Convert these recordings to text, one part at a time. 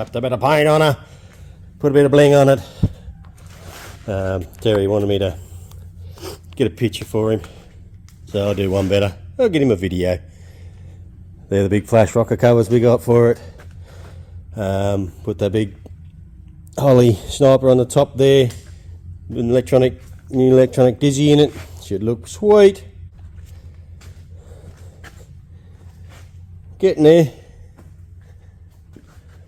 slapped a bit of paint on her, put a bit of bling on it. Terry wanted me to get a picture for him, so I'll do one better. I'll get him a video. They're the big flash rocker covers we got for it. Put the big Holly sniper on the top there with an new electronic dizzy in it. Should look sweet. Getting there.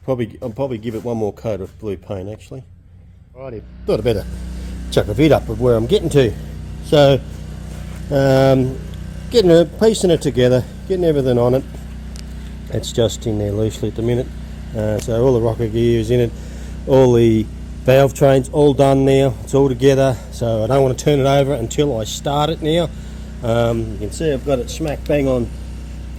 I'll probably give it one more coat of blue paint actually. Alrighty, thought I'd better chuck a vid up of where I'm getting to. So, piecing it together, getting everything on it. It's just in there loosely at the minute. So all the rocker gear is in it, all the valve trains all done now. It's all together. So I don't want to turn it over until I start it now. You can see I've got it smack bang on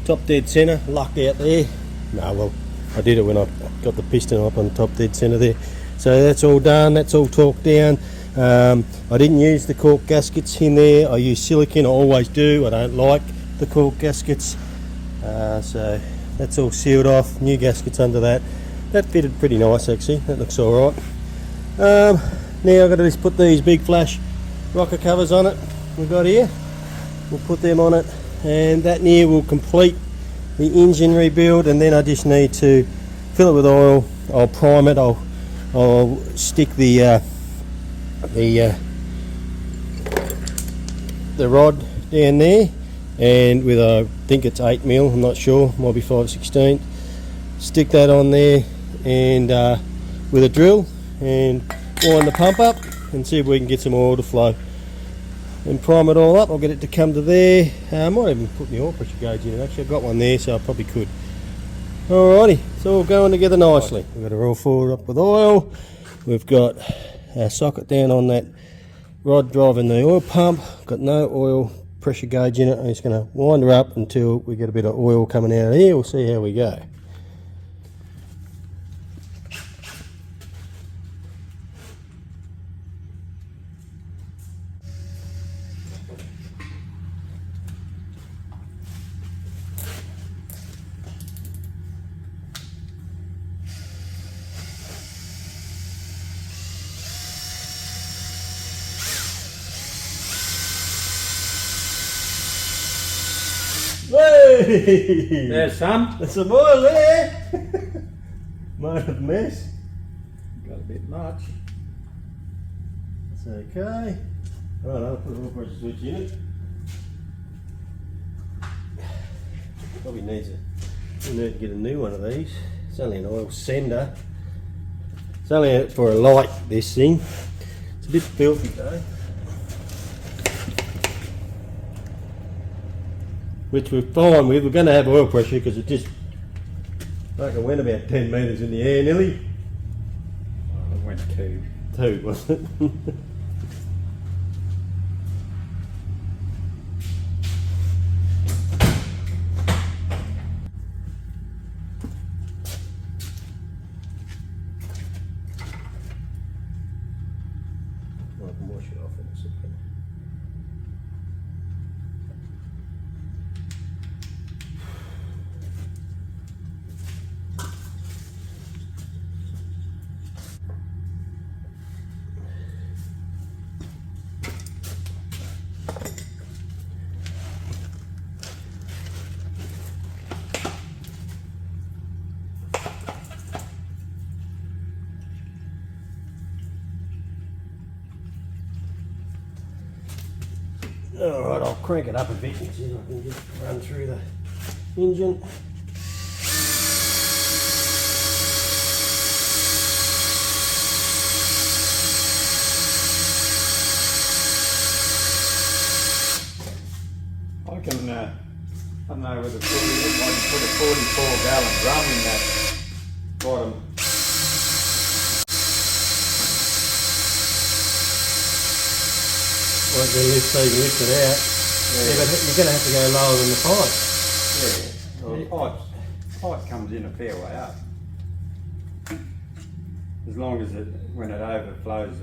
top dead centre, locked out there. No, well, I did it when I got the piston up on top dead centre there. So that's all done, that's all torqued down. I didn't use the cork gaskets in there. I use silicone, I always do. I don't like the cork gaskets. So that's all sealed off, new gaskets under that. That fitted pretty nice actually, that looks alright. Now I've got to just put these big flash rocker covers on it we've got here. We'll put them on it, and that near will complete the engine rebuild, and then I just need to fill it with oil. I'll prime it, I'll stick the rod down there, and with I think it's 8mm, I'm not sure, might be 5/16. Stick that on there, and with a drill, and wind the pump up and see if we can get some oil to flow. And prime it all up. I'll get it to come to there. I might even put my oil pressure gauge in it. Actually, I've got one there, so I probably could. Alrighty, it's all going together nicely. We've got a roll forward up with oil. We've got our socket down on that rod driving the oil pump. Got no oil pressure gauge in it. I'm just going to wind her up until we get a bit of oil coming out of here. We'll see how we go. Hey! There's some. There's some oil there! Might have mess. Got a bit much. It's okay. Right, I'll put a oil pressure switch in it. Probably needs we need to get a new one of these. It's only an oil sender. It's only for a light, this thing. It's a bit filthy though. Which we're fine with. We're going to have oil pressure because it just like it went about 10 metres in the air nearly. It went 2. 2, wasn't it? I can wash it off in a second. Alright, I'll crank it up a bit and see if I can just run through the engine. I don't know whether if I can put a 44-gallon drum in that bottom. Won't do this so you can lift it out. Yeah, but you're going to have to go lower than the pipe. Yeah, the pipe comes in a fair way up. As long as when it overflows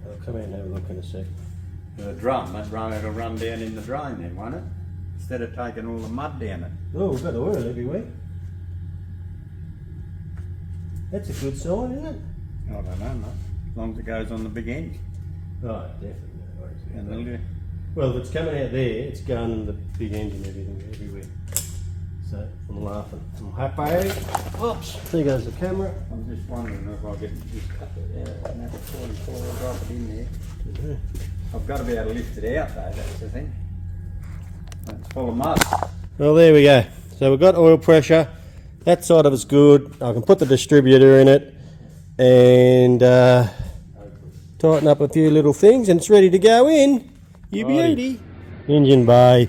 I'll come out and have a look in a sec. the drum, it'll run down in the drain then, won't it? Instead of taking all the mud down it. Oh, we've got oil everywhere. That's a good sign, isn't it? I don't know, mate. As long as it goes on the big end. Oh, definitely. And the Well, if it's coming out there, it's going the big engine, everything, everywhere. So I'm laughing. I'm happy. Oops, there goes the camera. I'm just wondering if I get just cut it out and have a 44 and drop it in there. Mm-hmm. I've got to be able to lift it out though, that's the thing. It's full of mud. Well, there we go. So we've got oil pressure. That side of it's good. I can put the distributor in it and tighten up a few little things, and it's ready to go in. You beauty. Engine bay.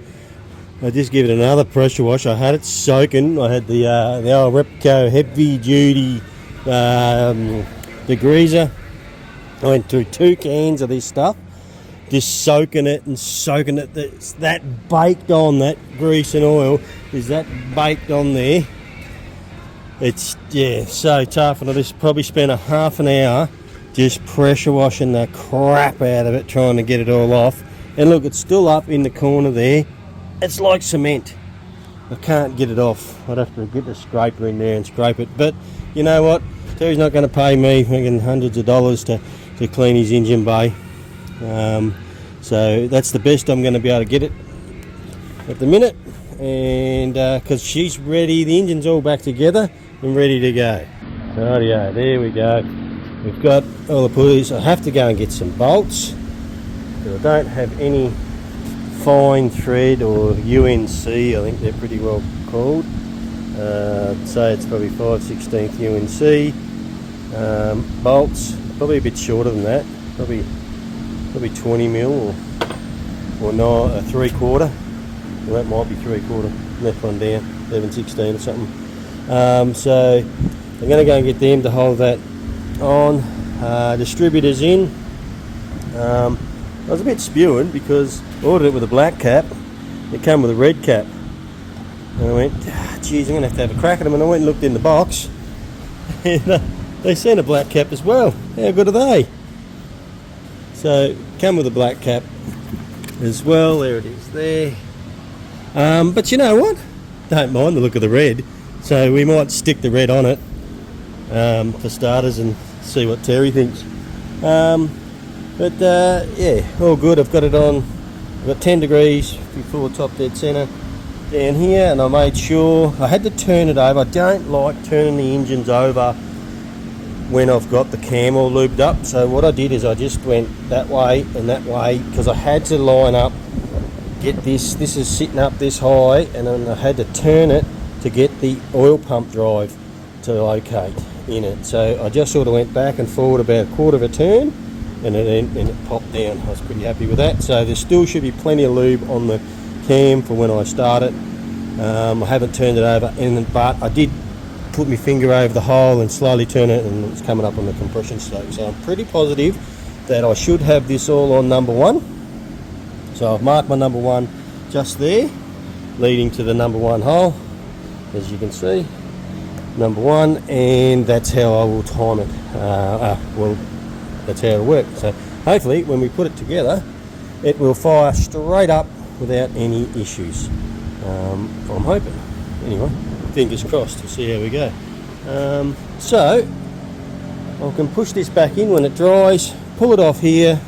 I just give it another pressure wash. I had it soaking. I had the old Repco heavy duty degreaser. I went through 2 cans of this stuff, just soaking it and soaking it. It's that baked on, that grease and oil is that baked on there. It's, yeah, so tough, and I just probably spent a half an hour just pressure washing the crap out of it, trying to get it all off. And look, it's still up in the corner there. It's like cement. I can't get it off. I'd have to get the scraper in there and scrape it. But you know what? Terry's not going to pay me hundreds of dollars to clean his engine bay. So that's the best I'm going to be able to get it at the minute. And because she's ready, the engine's all back together and ready to go. Rightio, there we go. We've got all the pulleys. I have to go and get some bolts. I don't have any fine thread or UNC, I think they're pretty well called. I'd say it's probably 5/16 UNC. Bolts, probably a bit shorter than that, probably 20 mil or not, a 3/4. Well, that might be 3/4, left one down, 11/16 or something. So I'm going to go and get them to hold that on. Distributors in. I was a bit spewing because I ordered it with a black cap. It came with a red cap. And I went, geez, I'm going to have a crack at them. And I went and looked in the box. And they sent a black cap as well. How good are they? So, come with a black cap as well. There it is there. But you know what? Don't mind the look of the red. So we might stick the red on it for starters and see what Terry thinks. But yeah, all good. I've got it on. I've got 10 degrees before top dead centre down here, and I made sure I had to turn it over. I don't like turning the engines over when I've got the cam all lubed up. So what I did is I just went that way and that way because I had to line up, get this. This is sitting up this high, and then I had to turn it to get the oil pump drive to locate in it. So I just sort of went back and forward about a quarter of a turn. And it popped down. I was pretty happy with that. So there still should be plenty of lube on the cam for when I start it. I haven't turned it over, but I did put my finger over the hole and slowly turn it, and it's coming up on the compression stroke. So I'm pretty positive that I should have this all on number 1. So I've marked my number 1 just there, leading to the number 1 hole, as you can see, number 1, and that's how I will time it. Well, that's how it'll work. So hopefully when we put it together, it will fire straight up without any issues. I'm hoping. Anyway, fingers crossed. We'll see how we go. So I can push this back in when it dries, pull it off here.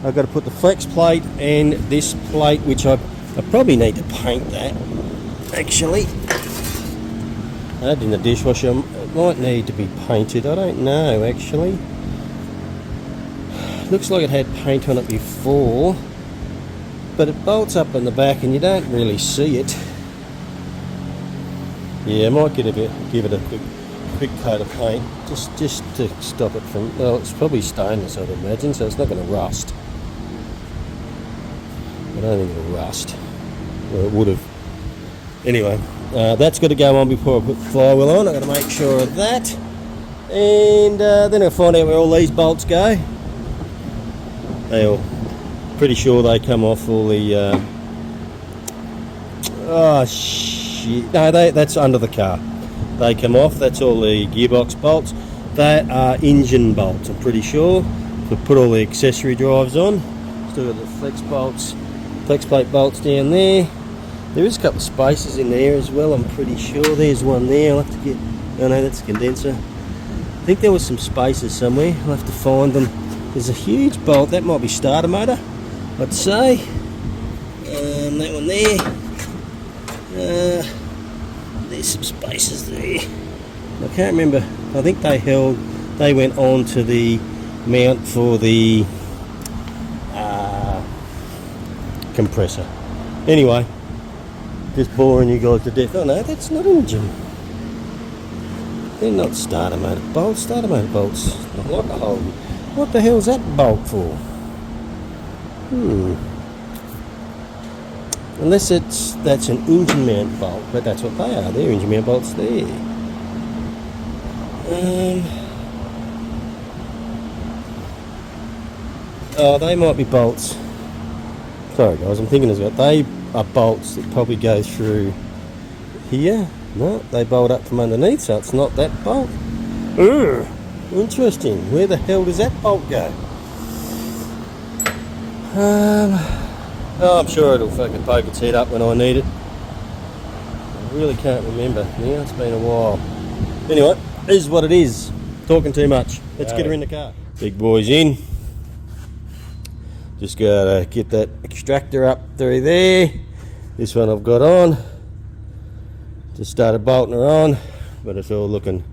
I've got to put the flex plate and this plate, which I probably need to paint that actually. I had it in the dishwasher. It might need to be painted. I don't know actually. Looks like it had paint on it before, but it bolts up in the back and you don't really see it. Yeah, I might give it a quick coat of paint just to stop it from, well, it's probably stainless I'd imagine, so it's not going to rust. I don't think it'll rust. Well, it would have. Anyway, that's got to go on before I put the flywheel on. I've got to make sure of that, and then I'll find out where all these bolts go. Pretty sure they come off all the oh shit, no, that's under the car. They come off. That's all the gearbox bolts. That are engine bolts, I'm pretty sure. We've put all the accessory drives on. Still got the flex plate bolts down there. There is a couple of spacers in there as well, I'm pretty sure. There's one there. I'll have to get, oh no, that's a condenser. I think there was some spacers somewhere. I'll have to find them. There's a huge bolt. That might be starter motor, I'd say. That one there. There's some spacers there. I can't remember. I think they went on to the mount for the compressor. Anyway, just boring you guys to death. Oh no, that's not engine. They're not starter motor bolts. Starter motor bolts. Not like a hole. What the hell's that bolt for? Unless that's an engine mount bolt, but that's what they are. They're engine mount bolts there. Oh, they might be bolts. Sorry guys, I'm thinking as well. They are bolts that probably go through here. No, they bolt up from underneath, so it's not that bolt. Ugh, interesting. Where the hell does that bolt go? Oh, I'm sure it'll fucking poke its head up when I need it. I really can't remember now. It's been a while. Anyway, this is what it is. Talking too much. Let's get her in the car. Big boy's in. Just gotta get that extractor up through there. This one I've got on. Just started bolting her on, but it's all looking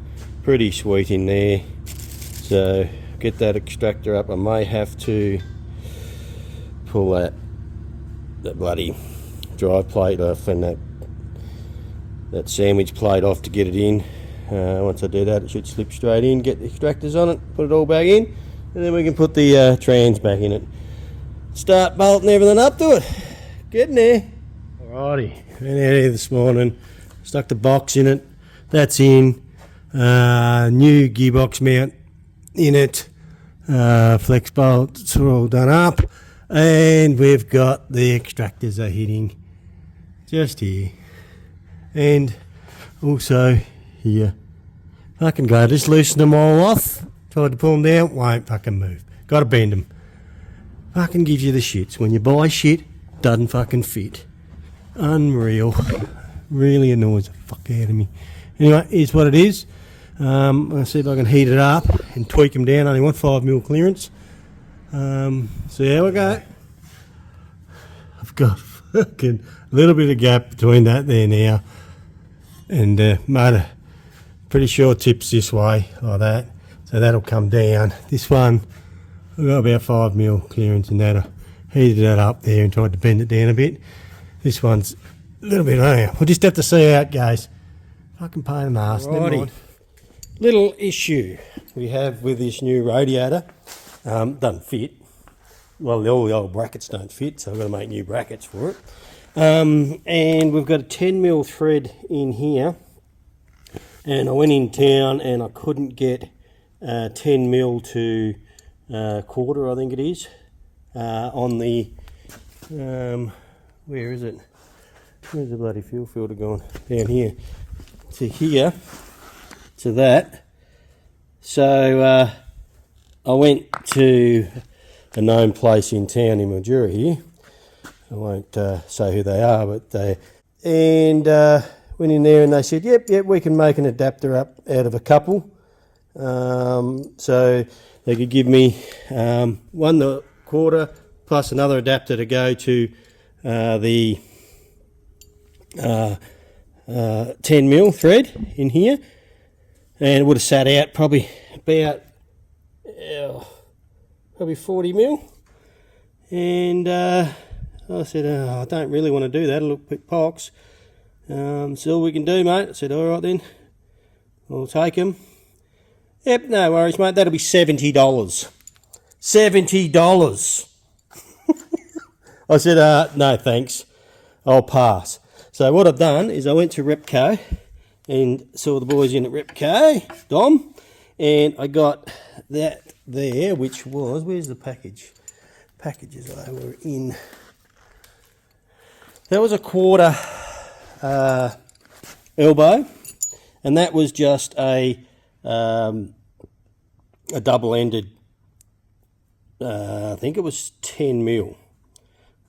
pretty sweet in there. So get that extractor up. I may have to pull that bloody drive plate off and that sandwich plate off to get it in. Once I do that, it should slip straight in. Get the extractors on it, put it all back in, and then we can put the trans back in it. Start bolting everything up to it. Getting there. Alrighty, went out here this morning, stuck the box in it. That's in. New gearbox mount in it. Flex bolts are all done up. And we've got the extractors are hitting just here. And also here. Fucking go, just loosen them all off. Tried to pull them down, won't fucking move. Got to bend them. Fucking gives you the shits. When you buy shit, doesn't fucking fit. Unreal. Really annoys the fuck out of me. Anyway, here's what it is. I'll see if I can heat it up and tweak them down. I only want 5mm clearance. So here we go. I've got fucking a little bit of gap between that there now. And motor, pretty sure tips this way, like that. So that'll come down. This one, I've got about 5mm clearance in that. I heated that up there and tried to bend it down a bit. This one's a little bit higher. We'll just have to see how it goes. Fucking pain in the arse. Never mind. Little issue we have with this new radiator. Doesn't fit. Well, all the old brackets don't fit, so I've got to make new brackets for it. And we've got a 10mm thread in here. And I went in town and I couldn't get 10mm to quarter, I think it is, on the, where is it? Where's the bloody fuel filter gone? Down here. To here, to that. So I went to a known place in town in Mildura here. I won't say who they are, but went in there and they said, yep, we can make an adapter up out of a couple. So they could give me 1/4 plus another adapter to go to the 10mm thread in here, and it would have sat out probably about 40mm. And I said, I don't really want to do that, it'll look a bit pox. So all we can do, mate. I said, all right then, I'll take them. Yep, no worries, mate. That'll be $70. $70. I said, no thanks, I'll pass. So what I've done is I went to Repco and saw the boys in at Repco, Dom, and I got that there, which was, where's the package? Packages they were in. That was a 1/4 elbow, and that was just a double-ended, I think it was 10mm.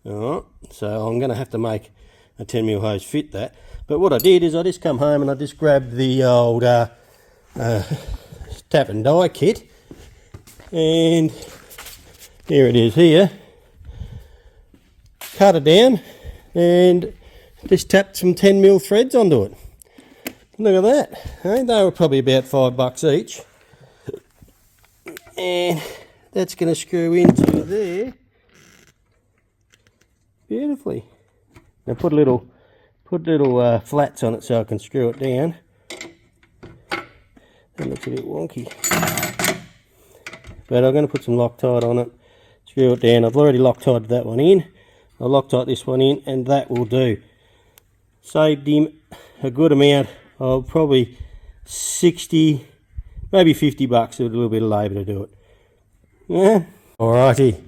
Alright, so I'm going to have to make a 10mm hose fit that. But what I did is I just come home and I just grabbed the old tap and die kit, and here it is here. Cut it down and just tapped some 10mm threads onto it. Look at that. Hey, they were probably about $5 each. And that's going to screw into there beautifully. Now put little flats on it so I can screw it down. That looks a bit wonky. But I'm going to put some Loctite on it, screw it down. I've already Loctited that one in. I'll Loctite this one in, and that will do. Saved him a good amount of probably 60, maybe $50 with a little bit of labour to do it. Yeah. Alrighty.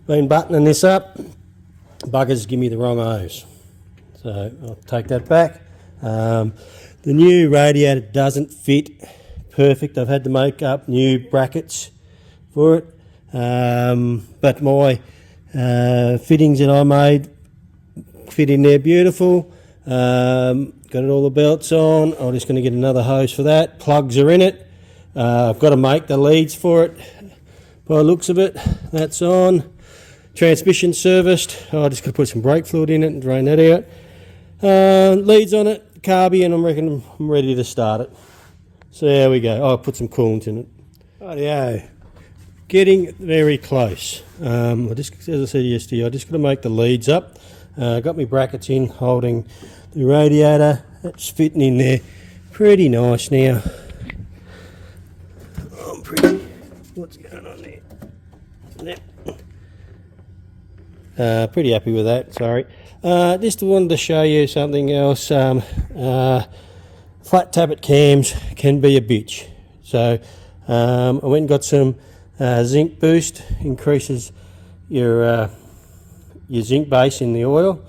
Been buttoning this up. Buggers give me the wrong hose. So I'll take that back. The new radiator doesn't fit perfect. I've had to make up new brackets for it. But my fittings that I made fit in there beautiful. Got it all the belts on. I'm just going to get another hose for that. Plugs are in it. I've got to make the leads for it. By the looks of it, that's on. Transmission serviced. I just got to put some brake fluid in it and drain that out. Leads on it, carby, and I'm ready to start it. So there we go. I'll put some coolant in it. Rightio. Getting very close. As I said yesterday, I just got to make the leads up. Got my brackets in holding the radiator. That's fitting in there pretty nice now. What's going on there? Yep. Pretty happy with that, sorry. Just wanted to show you something else. Flat tappet cams can be a bitch. So I went and got some zinc boost, increases your zinc base in the oil.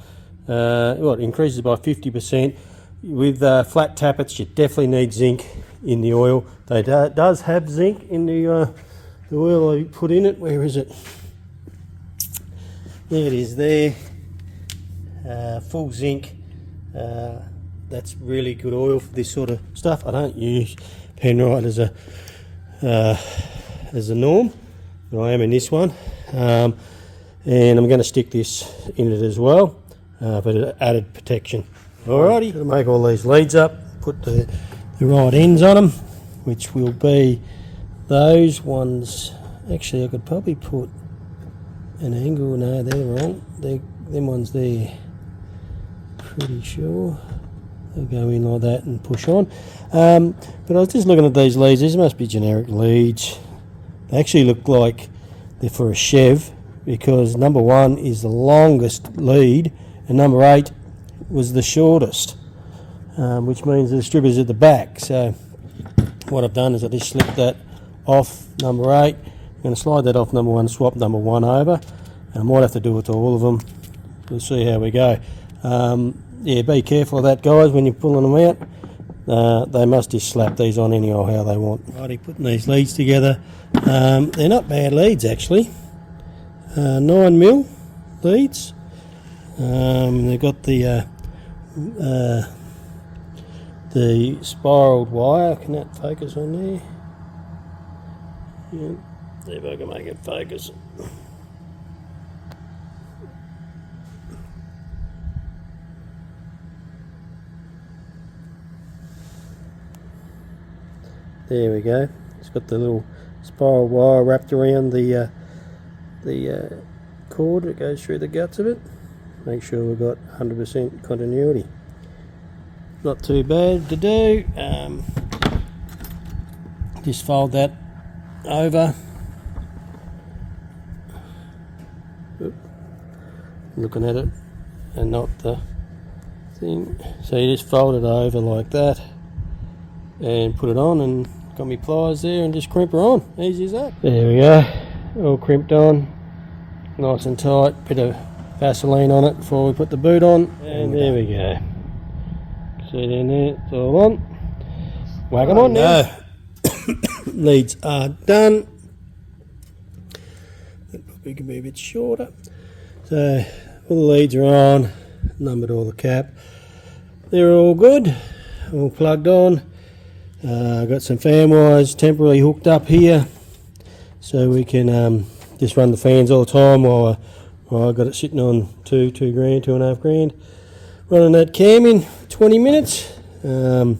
Well, it increases by 50%. With flat tappets, you definitely need zinc in the oil. They does have zinc in the oil I put in it. Where is it? There it is there. Full zinc. That's really good oil for this sort of stuff. I don't use Penrite as a norm, but I am in this one. And I'm going to stick this in it as well for added protection. Alrighty, going to make all these leads up, put the right ends on them, which will be those ones. Actually, I could probably put an angle. No, they're wrong. Them ones there. Pretty sure they'll go in like that and push on. But I was just looking at these leads. These must be generic leads. They actually look like they're for a Chev, because number 1 is the longest lead and number 8 was the shortest, which means the strip is at the back. So what I've done is I just slipped that off number 8. I'm going to slide that off number 1, swap number 1 over, and I might have to do it to all of them. We'll see how we go. Yeah, be careful of that, guys, when you're pulling them out. They must just slap these on anyhow how they want. Righty, putting these leads together. They're not bad leads actually. 9mm leads. They've got the spiraled wire. Can that focus on there? Yeah, see if I can make it focus. There we go. It's got the little spiral wire wrapped around the cord that goes through the guts of it. Make sure we've got 100% continuity. Not too bad to do. Just fold that over. Oop. Looking at it and not the thing. So you just fold it over like that and put it on, and got my pliers there and just crimp her on. Easy as that. There we go. All crimped on. Nice and tight. Bit of Vaseline on it before we put the boot on. And there we go. See down there, it's all on. Whack them on now. Leads are done. That probably can be a bit shorter. So all the leads are on. Numbered all the cap. They're all good. All plugged on. Got some fan wires temporarily hooked up here, so we can just run the fans all the time while I got it sitting on two grand, 2.5 grand. Running that cam in 20 minutes. Got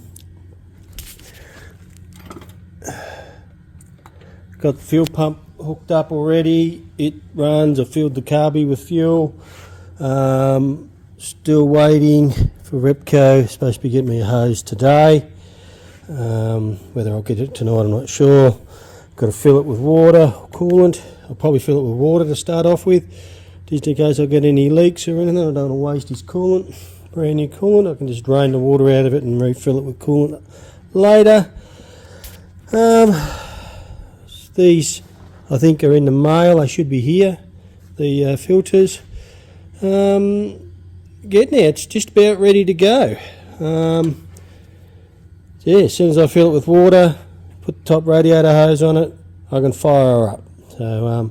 the fuel pump hooked up already. It runs. I filled the carby with fuel. Still waiting for Repco. Supposed to be getting me a hose today. Whether I'll get it tonight, I'm not sure. Got to fill it with water, coolant. I'll probably fill it with water to start off with, just in case I get any leaks or anything. I don't want to waste his coolant. Brand new coolant. I can just drain the water out of it and refill it with coolant later. These, I think, are in the mail. They should be here. The filters. Getting there. It's just about ready to go. Yeah, as soon as I fill it with water, put the top radiator hose on it, I can fire her up. So,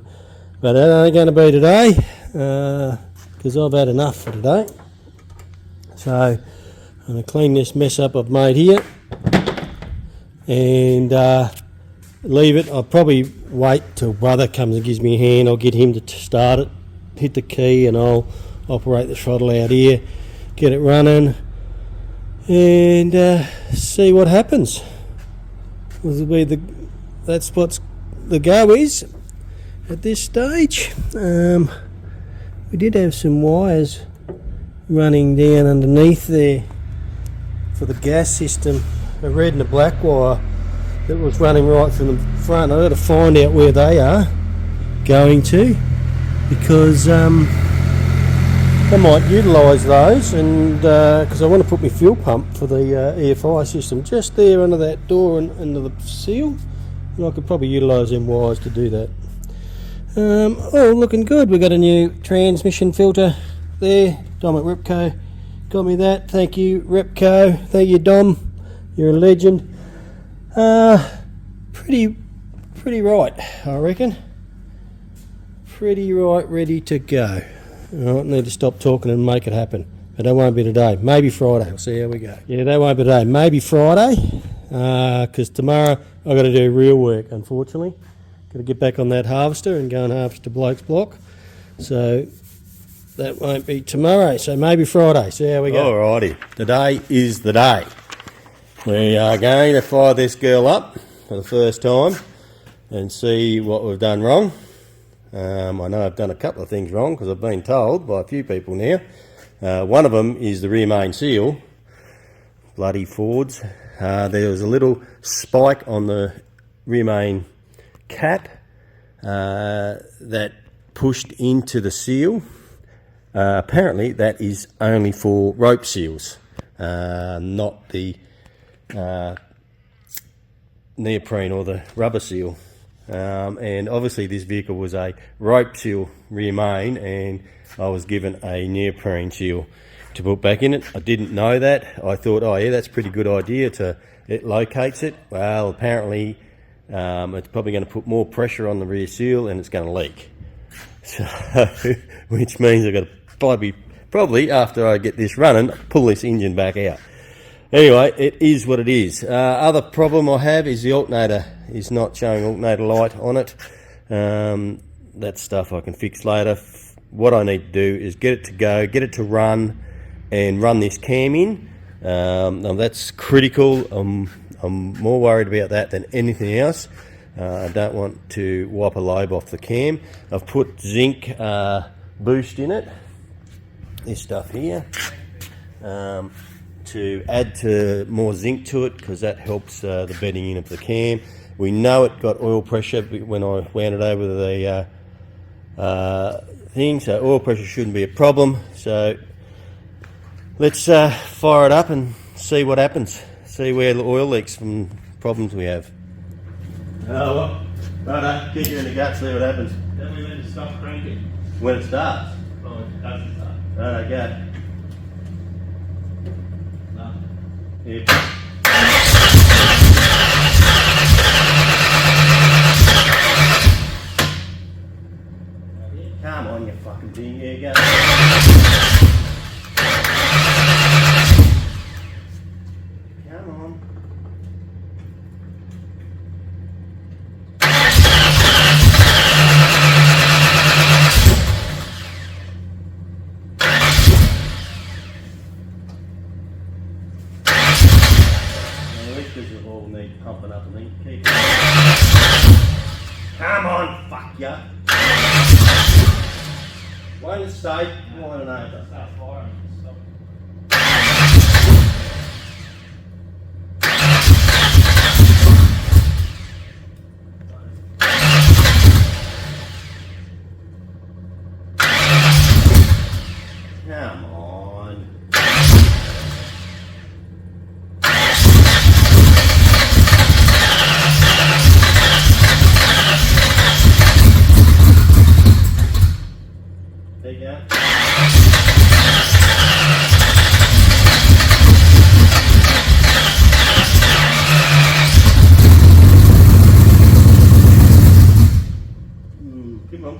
but that ain't going to be today, because I've had enough for today. So I'm going to clean this mess up I've made here and leave it. I'll probably wait till brother comes and gives me a hand. I'll get him to start it, hit the key, and I'll operate the throttle out here, get it running, and see what happens. That's what's the go is at this stage. We did have some wires running down underneath there for the gas system, a red and a black wire that was running right from the front. I've got to find out where they are going to, because I might utilise those, and because I want to put my fuel pump for the EFI system just there under that door and under the seal, and I could probably utilise them wires to do that. Oh, looking good. We've got a new transmission filter there. Dom at Repco got me that. Thank you, Repco. Thank you, Dom. You're a legend. Pretty right, I reckon. Pretty right, ready to go. I need to stop talking and make it happen. But that won't be today. Maybe Friday. We'll see how we go. Yeah, that won't be today. Maybe Friday. Because tomorrow I've got to do real work, unfortunately. Got to get back on that harvester and go and harvest a bloke's block. So that won't be tomorrow. So maybe Friday. See how we go. Alrighty. Today is the day. We are going to fire this girl up for the first time and see what we've done wrong. I know I've done a couple of things wrong because I've been told by a few people now. One of them is the rear main seal. Bloody Fords. There was a little spike on the rear main cap that pushed into the seal. Apparently that is only for rope seals, not the neoprene or the rubber seal. And obviously this vehicle was a rope seal rear main, and I was given a neoprene seal to put back in it. I didn't know that. I thought, oh yeah, that's a pretty good idea, it locates it. Well, apparently it's probably going to put more pressure on the rear seal and it's going to leak. So, which means I've got to probably after I get this running, pull this engine back out. Anyway, it is what it is. Other problem I have is the alternator is not showing alternator light on it. That stuff I can fix later. What I need to do is get it to go, get it to run, and run this cam in. That's critical. I'm more worried about that than anything else. I don't want to wipe a lobe off the cam. I've put zinc boost in it, this stuff here, to add to more zinc to it, because that helps the bedding in of the cam. We know it got oil pressure when I wound it over the thing, so oil pressure shouldn't be a problem. So let's fire it up and see what happens. See where the oil leaks from problems we have. Oh, well, right, kick you in the gut, see what happens. Then we need to stop cranking. When it starts. Oh, it doesn't start. Right, go. No. Yeah. Come on, you fucking thing. Here you go. Come on. because of all the need pumping up and then keep it. Come on, fuck ya. Won't it stay? Why don't I? Start firing. Stop. Come on. There you go. Keep on.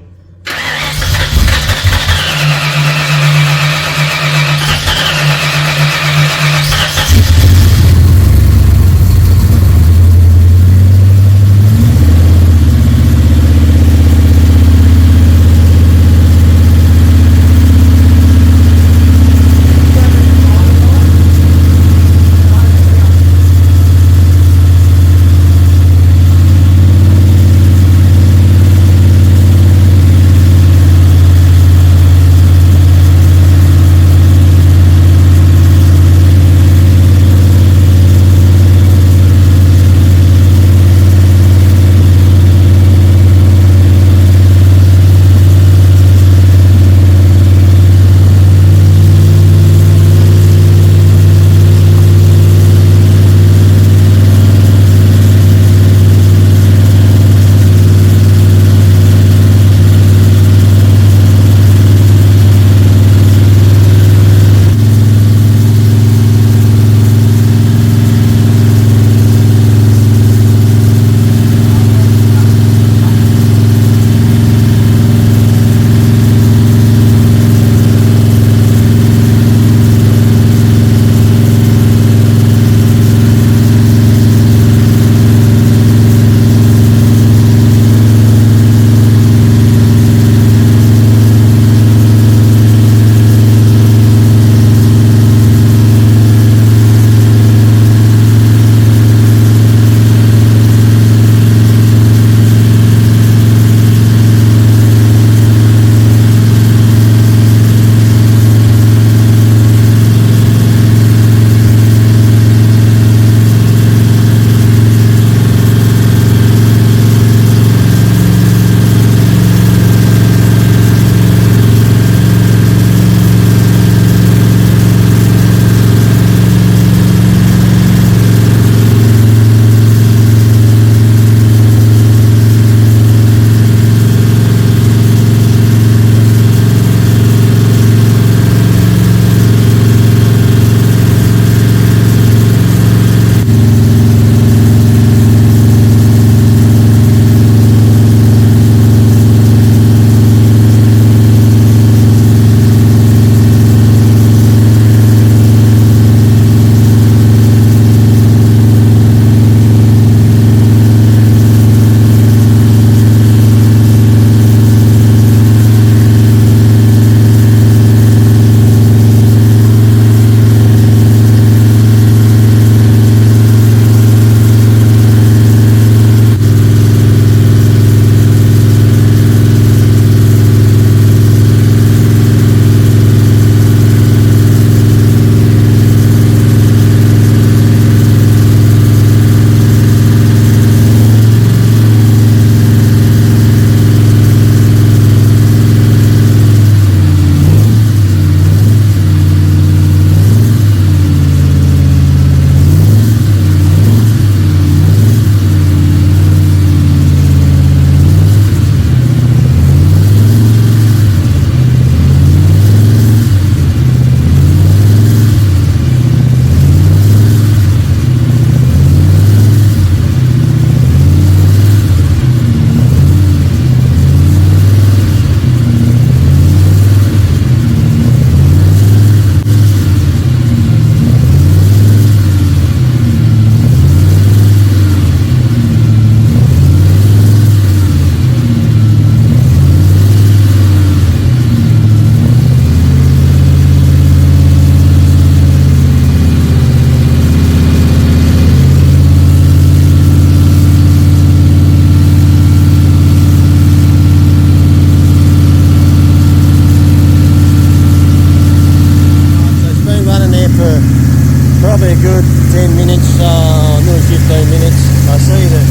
probably a good 10 minutes, nearly 15 minutes. I see the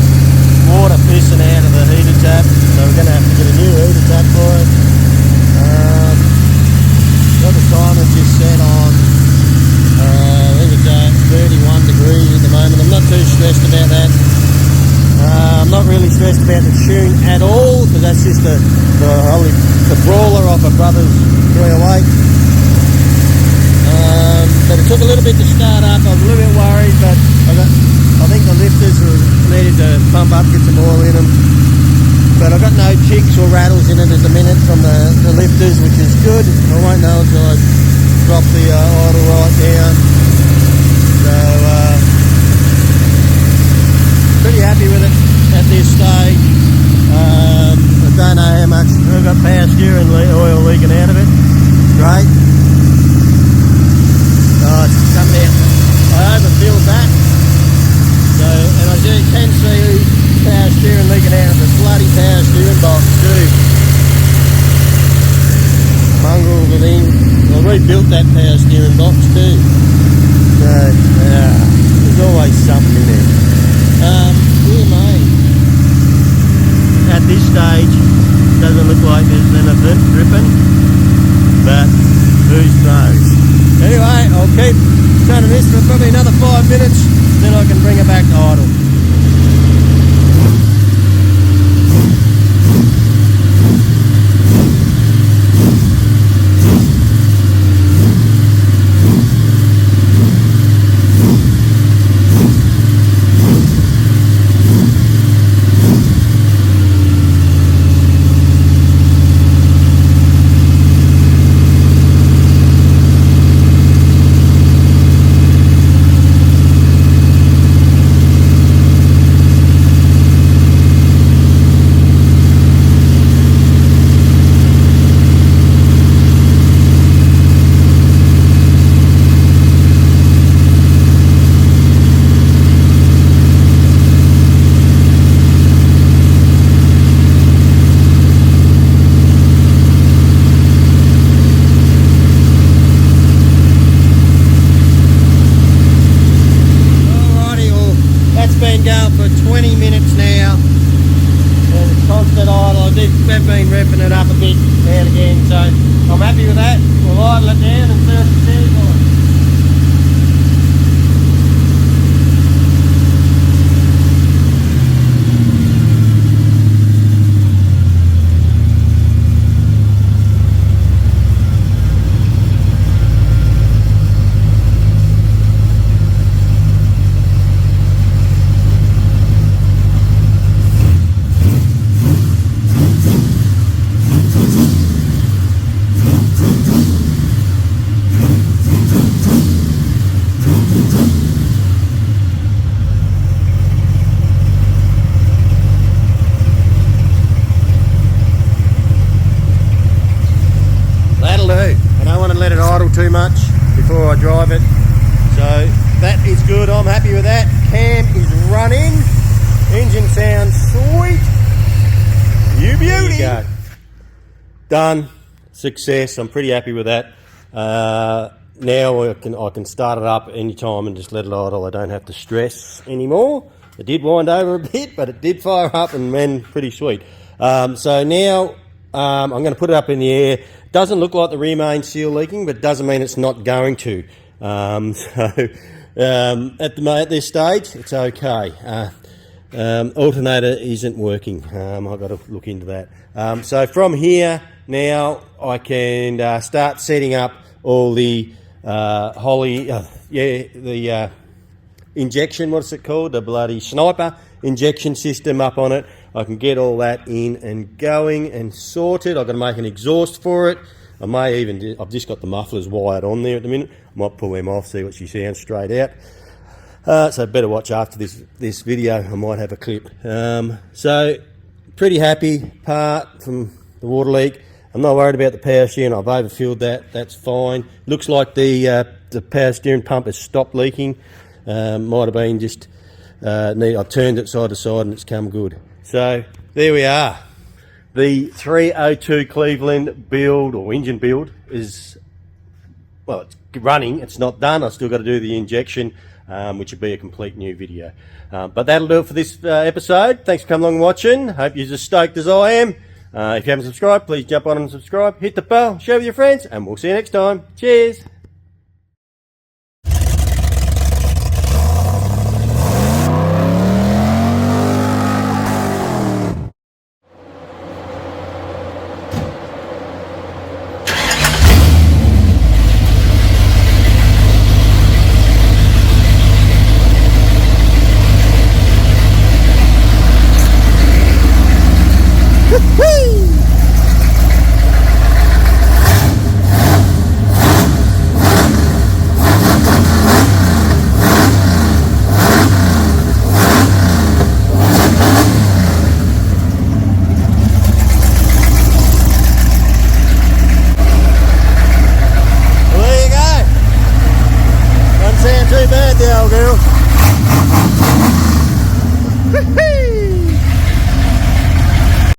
water pissing out of the heater tap, so we're going to have to get a new heater tap for it. Got the timer just set on, I think it's 31 degrees at the moment. I'm not too stressed about that. I'm not really stressed about the tune at all, because that's just the brawler off a Brothers 308. But it took a little bit to start up. I was a little bit worried, but I think the lifters needed to pump up, get some oil in them. But I've got no ticks or rattles in it at the minute from the lifters, which is good. I won't know until I drop the idle right down. So pretty happy with it at this stage. I don't know how much I've got power steering oil leaking out of it. Great. Oh, it's coming out. I overfilled that. So, and I can see power steering leaking out of the bloody power steering box too. Mongrel within. I rebuilt that power steering box too. So, there's always something in there. Dear me. At this stage, doesn't look like there's anything dripping, but who knows? Anyway, I'll keep turning this for probably another 5 minutes, then I can bring it back to idle. Been going for 20 minutes now, and it's constant idle. I've been revving it up a bit now and again, so I'm happy with that. We'll idle it down and see what it says on it. Too much before I drive it, so that is good. I'm happy with that. Cam is running, engine sounds sweet. You beauty. There you go. Done. Success. I'm pretty happy with that. Now I can start it up anytime and just let it idle. I don't have to stress anymore. It did wind over a bit, but it did fire up and ran pretty sweet. So now I'm going to put it up in the air. Doesn't look like the rear main seal leaking, but doesn't mean it's not going to. At this stage, it's okay. Alternator isn't working. I've got to look into that. So from here now, I can start setting up all the injection. What's it called? The bloody sniper injection system up on it. I can get all that in and going and sorted. I've got to make an exhaust for it. I may even, I've just got the mufflers wired on there at the minute. I might pull them off, see what she sounds straight out. So better watch after this video. I might have a clip. So pretty happy apart from the water leak. I'm not worried about the power steering. I've overfilled that. That's fine. Looks like the power steering pump has stopped leaking. Might have been just I turned it side to side and it's come good. So there we are. The 302 Cleveland build or engine build is, well, it's running. It's not done. I've still got to do the injection, which will be a complete new video. But that'll do it for this episode. Thanks for coming along and watching. Hope you're as stoked as I am. If you haven't subscribed, please jump on and subscribe. Hit the bell, share with your friends, and we'll see you next time. Cheers. Too bad, the old girl.